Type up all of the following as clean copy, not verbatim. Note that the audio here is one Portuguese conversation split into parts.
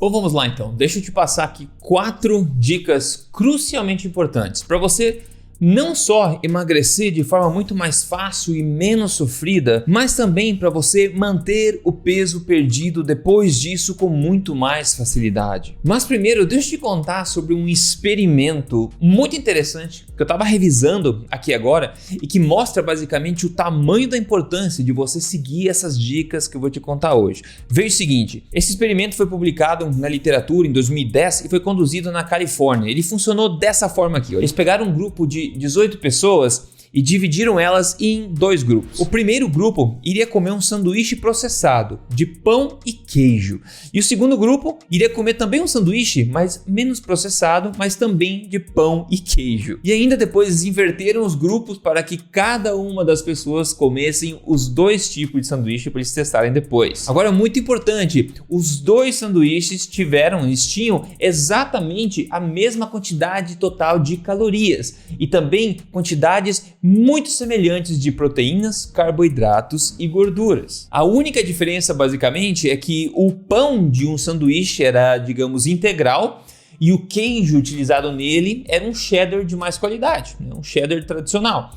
Bom, vamos lá então. Deixa eu te passar aqui 4 dicas crucialmente importantes para você não só emagrecer de forma muito mais fácil e menos sofrida, mas também para você manter o peso perdido depois disso com muito mais facilidade. Mas primeiro, deixa eu te contar sobre um experimento muito interessante que eu estava revisando aqui agora e que mostra basicamente o tamanho da importância de você seguir essas dicas que eu vou te contar hoje. Veja o seguinte, esse experimento foi publicado na literatura em 2010 e foi conduzido na Califórnia. Ele funcionou dessa forma aqui, ó. Eles pegaram um grupo de 18 pessoas e dividiram elas em 2 grupos. O primeiro grupo iria comer um sanduíche processado de pão e queijo. E o segundo grupo iria comer também um sanduíche, mas menos processado, mas também de pão e queijo. E ainda depois eles inverteram os grupos para que cada uma das pessoas comessem os 2 tipos de sanduíche para eles testarem depois. Agora, muito importante, os 2 sanduíches tinham exatamente a mesma quantidade total de calorias e também quantidades muito semelhantes de proteínas, carboidratos e gorduras. A única diferença basicamente é que o pão de um sanduíche era, digamos, integral e o queijo utilizado nele era um cheddar de mais qualidade, um cheddar tradicional.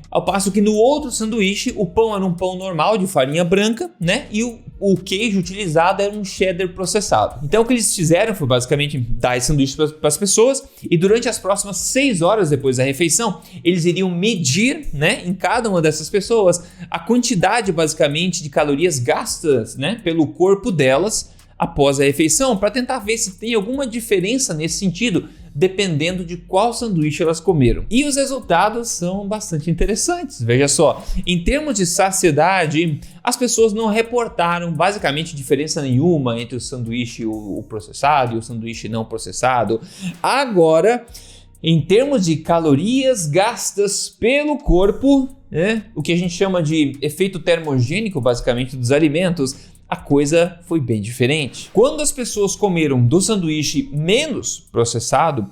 Ao passo que no outro sanduíche o pão era um pão normal de farinha branca, né? E o queijo utilizado era um cheddar processado. Então o que eles fizeram foi basicamente dar esse sanduíche para as pessoas e durante as próximas 6 horas depois da refeição eles iriam medir, né, em cada uma dessas pessoas a quantidade basicamente de calorias gastas, né, pelo corpo delas após a refeição para tentar ver se tem alguma diferença nesse sentido, dependendo de qual sanduíche elas comeram. E os resultados são bastante interessantes. Veja só, em termos de saciedade, as pessoas não reportaram basicamente diferença nenhuma entre o sanduíche o processado e o sanduíche não processado. Agora, em termos de calorias gastas pelo corpo, o que a gente chama de efeito termogênico basicamente dos alimentos, a coisa foi bem diferente. Quando as pessoas comeram do sanduíche menos processado,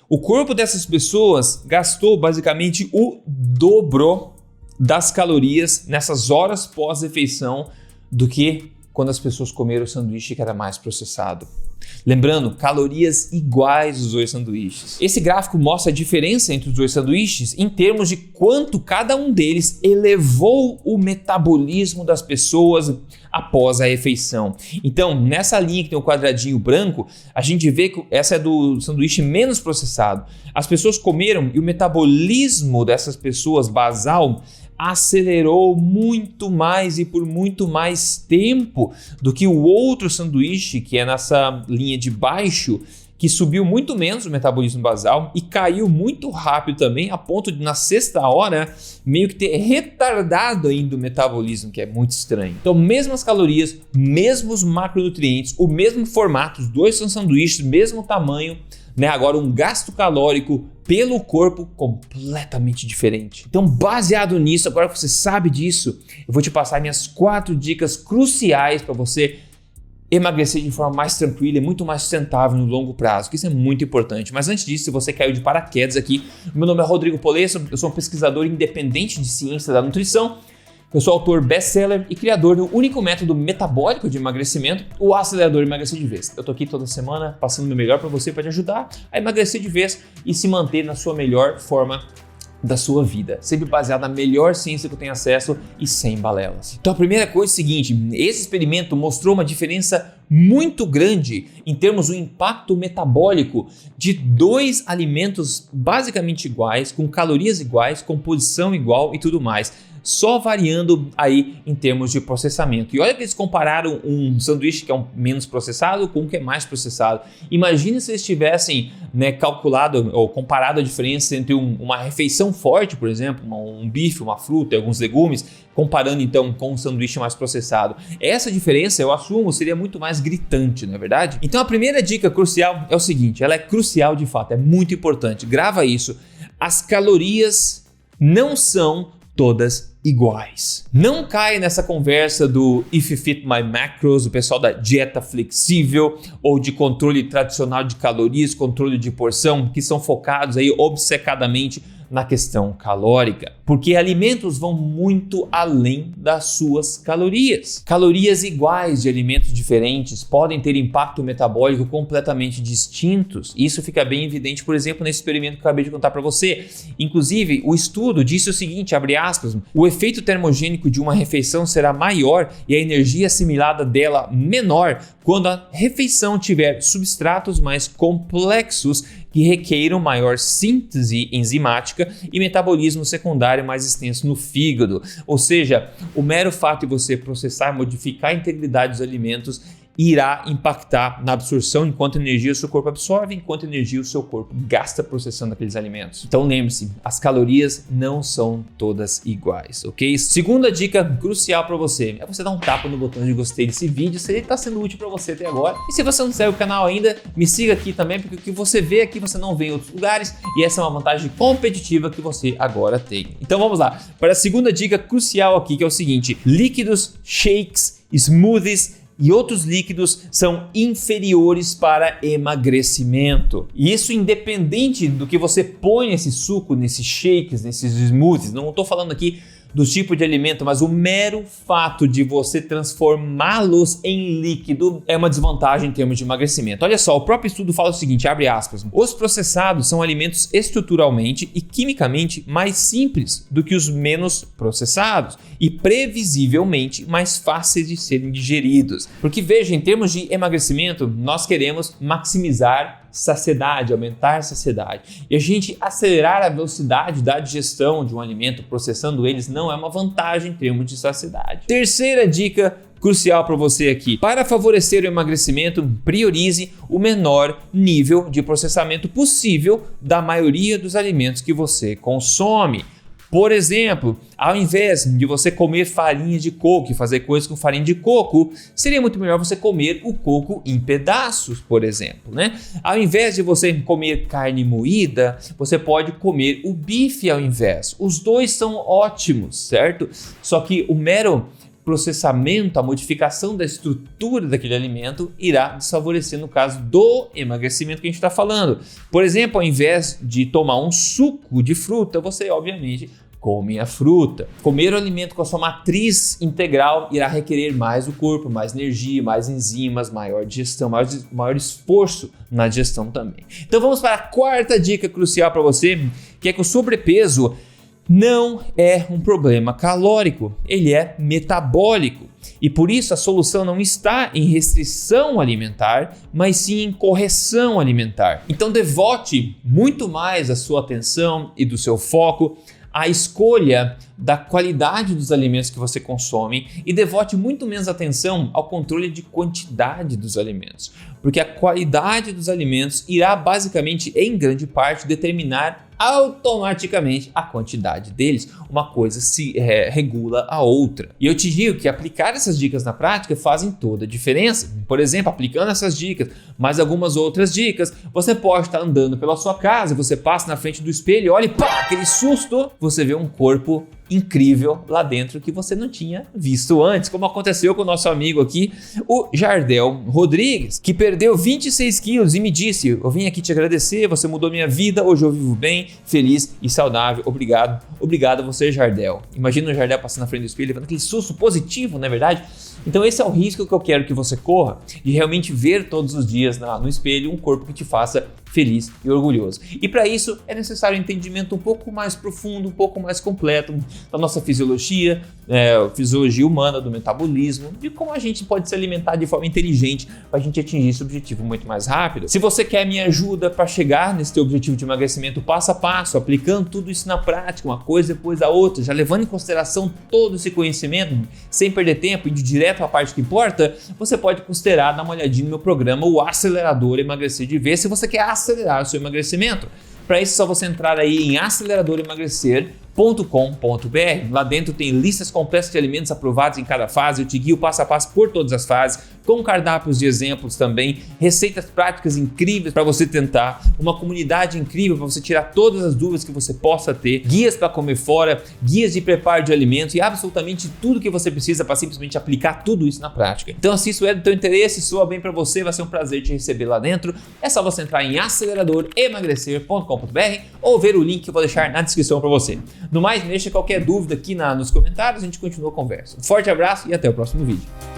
o corpo dessas pessoas gastou basicamente o dobro das calorias nessas horas pós-refeição do que quando as pessoas comeram o sanduíche que era mais processado. Lembrando, calorias iguais dos 2 sanduíches. Esse gráfico mostra a diferença entre os 2 sanduíches em termos de quanto cada um deles elevou o metabolismo das pessoas após a refeição. Então, nessa linha que tem um quadradinho branco, a gente vê que essa é do sanduíche menos processado. As pessoas comeram e o metabolismo dessas pessoas basal acelerou muito mais e por muito mais tempo do que o outro sanduíche, que é nessa linha de baixo, que subiu muito menos o metabolismo basal e caiu muito rápido também, a ponto de na 6ª hora meio que ter retardado ainda o metabolismo, que é muito estranho. Então, mesmas calorias, mesmos macronutrientes, o mesmo formato, os 2 são sanduíches, mesmo tamanho, né? Agora um gasto calórico pelo corpo completamente diferente. Então, baseado nisso, agora que você sabe disso, eu vou te passar minhas 4 dicas cruciais para você emagrecer de forma mais tranquila e muito mais sustentável no longo prazo, que isso é muito importante. Mas antes disso, se você caiu de paraquedas aqui, meu nome é Rodrigo Polesso, eu sou um pesquisador independente de ciência da nutrição. Eu sou autor best-seller e criador do único método metabólico de emagrecimento, o acelerador Emagrecer de Vez. Eu tô aqui toda semana passando o meu melhor para você, para te ajudar a emagrecer de vez e se manter na sua melhor forma da sua vida, sempre baseado na melhor ciência que eu tenho acesso e sem balelas. Então a primeira coisa é o seguinte, esse experimento mostrou uma diferença muito grande em termos do impacto metabólico de 2 alimentos basicamente iguais, com calorias iguais, composição igual e tudo mais, só variando aí em termos de processamento. E olha que eles compararam um sanduíche que é menos processado com um que é mais processado. Imagina se eles tivessem, né, calculado ou comparado a diferença entre uma refeição forte, por exemplo, um bife, uma fruta e alguns legumes, comparando então com um sanduíche mais processado. Essa diferença, eu assumo, seria muito mais gritante, não é verdade? Então a primeira dica crucial é o seguinte, ela é crucial de fato, é muito importante. Grava isso. As calorias não são todas iguais. Não cai nessa conversa do If You Fit My Macros, o pessoal da dieta flexível ou de controle tradicional de calorias, controle de porção, que são focados aí obcecadamente na questão calórica, porque alimentos vão muito além das suas calorias. Calorias iguais de alimentos diferentes podem ter impacto metabólico completamente distintos. Isso fica bem evidente, por exemplo, nesse experimento que eu acabei de contar para você. Inclusive, o estudo disse o seguinte, abre aspas, o efeito termogênico de uma refeição será maior e a energia assimilada dela menor quando a refeição tiver substratos mais complexos que requeiram maior síntese enzimática e metabolismo secundário mais extenso no fígado. Ou seja, o mero fato de você processar e modificar a integridade dos alimentos irá impactar na absorção enquanto energia o seu corpo absorve, enquanto energia o seu corpo gasta processando aqueles alimentos. Então lembre-se, as calorias não são todas iguais, ok? Segunda dica crucial para você é você dar um tapa no botão de gostei desse vídeo se ele está sendo útil para você até agora. E se você não segue o canal ainda, me siga aqui também, porque o que você vê aqui você não vê em outros lugares e essa é uma vantagem competitiva que você agora tem. Então vamos lá, para a segunda dica crucial aqui, que é o seguinte: líquidos, shakes, smoothies e outros líquidos são inferiores para emagrecimento. E isso independente do que você põe nesse suco, nesses shakes, nesses smoothies. Não estou falando aqui do tipo de alimento, mas o mero fato de você transformá-los em líquido é uma desvantagem em termos de emagrecimento. Olha só, o próprio estudo fala o seguinte, abre aspas, os processados são alimentos estruturalmente e quimicamente mais simples do que os menos processados e previsivelmente mais fáceis de serem digeridos. Porque veja, em termos de emagrecimento, nós queremos maximizar saciedade, aumentar a saciedade. E a gente acelerar a velocidade da digestão de um alimento, processando eles, não é uma vantagem em termos de saciedade. Terceira dica crucial para você aqui. Para favorecer o emagrecimento, priorize o menor nível de processamento possível da maioria dos alimentos que você consome. Por exemplo, ao invés de você comer farinha de coco e fazer coisas com farinha de coco, seria muito melhor você comer o coco em pedaços, por exemplo, né? Ao invés de você comer carne moída, você pode comer o bife ao invés. Os dois são ótimos, certo? Só que o mero processamento, a modificação da estrutura daquele alimento irá desfavorecer no caso do emagrecimento que a gente está falando. Por exemplo, ao invés de tomar um suco de fruta, você obviamente come a fruta. Comer o alimento com a sua matriz integral irá requerer mais do corpo, mais energia, mais enzimas, maior digestão, maior esforço na digestão também. Então vamos para a quarta dica crucial para você, que é que o sobrepeso não é um problema calórico, ele é metabólico. E por isso a solução não está em restrição alimentar, mas sim em correção alimentar. Então devote muito mais a sua atenção e do seu foco à escolha da qualidade dos alimentos que você consome e devote muito menos atenção ao controle de quantidade dos alimentos, porque a qualidade dos alimentos irá basicamente, em grande parte, determinar automaticamente a quantidade deles. Uma coisa se regula a outra. E eu te digo que aplicar essas dicas na prática fazem toda a diferença. Por exemplo, aplicando essas dicas, mais algumas outras dicas, você pode estar andando pela sua casa, você passa na frente do espelho, olha e pá, aquele susto, você vê um corpo incrível lá dentro que você não tinha visto antes, como aconteceu com o nosso amigo aqui, o Jardel Rodrigues, que perdeu 26 quilos e me disse, eu vim aqui te agradecer, você mudou minha vida, hoje eu vivo bem, feliz e saudável, obrigado a você, Jardel. Imagina o Jardel passando na frente do espelho, levando aquele susto positivo, não é verdade? Então esse é o risco que eu quero que você corra, de realmente ver todos os dias no espelho um corpo que te faça feliz e orgulhoso. E para isso é necessário um entendimento um pouco mais profundo, um pouco mais completo da nossa fisiologia, fisiologia humana, do metabolismo, de como a gente pode se alimentar de forma inteligente para a gente atingir esse objetivo muito mais rápido. Se você quer minha ajuda para chegar nesse teu objetivo de emagrecimento passo a passo, aplicando tudo isso na prática, uma coisa depois da outra, já levando em consideração todo esse conhecimento, sem perder tempo, indo direto à parte que importa, você pode considerar dar uma olhadinha no meu programa, o Acelerador Emagrecer de Vez, se você quer acelerar o seu emagrecimento. Para isso é só você entrar aí em aceleradoremagrecer.com.br. Lá dentro tem listas completas de alimentos aprovados em cada fase, eu te guio passo a passo por todas as fases, com cardápios de exemplos também, receitas práticas incríveis para você tentar, uma comunidade incrível para você tirar todas as dúvidas que você possa ter, guias para comer fora, guias de preparo de alimentos e absolutamente tudo que você precisa para simplesmente aplicar tudo isso na prática. Então, se isso é do teu interesse, soa bem para você, vai ser um prazer te receber lá dentro. É só você entrar em aceleradoremagrecer.com.br ou ver o link que eu vou deixar na descrição para você. No mais, me deixa qualquer dúvida aqui nos comentários, a gente continua a conversa. Um forte abraço e até o próximo vídeo.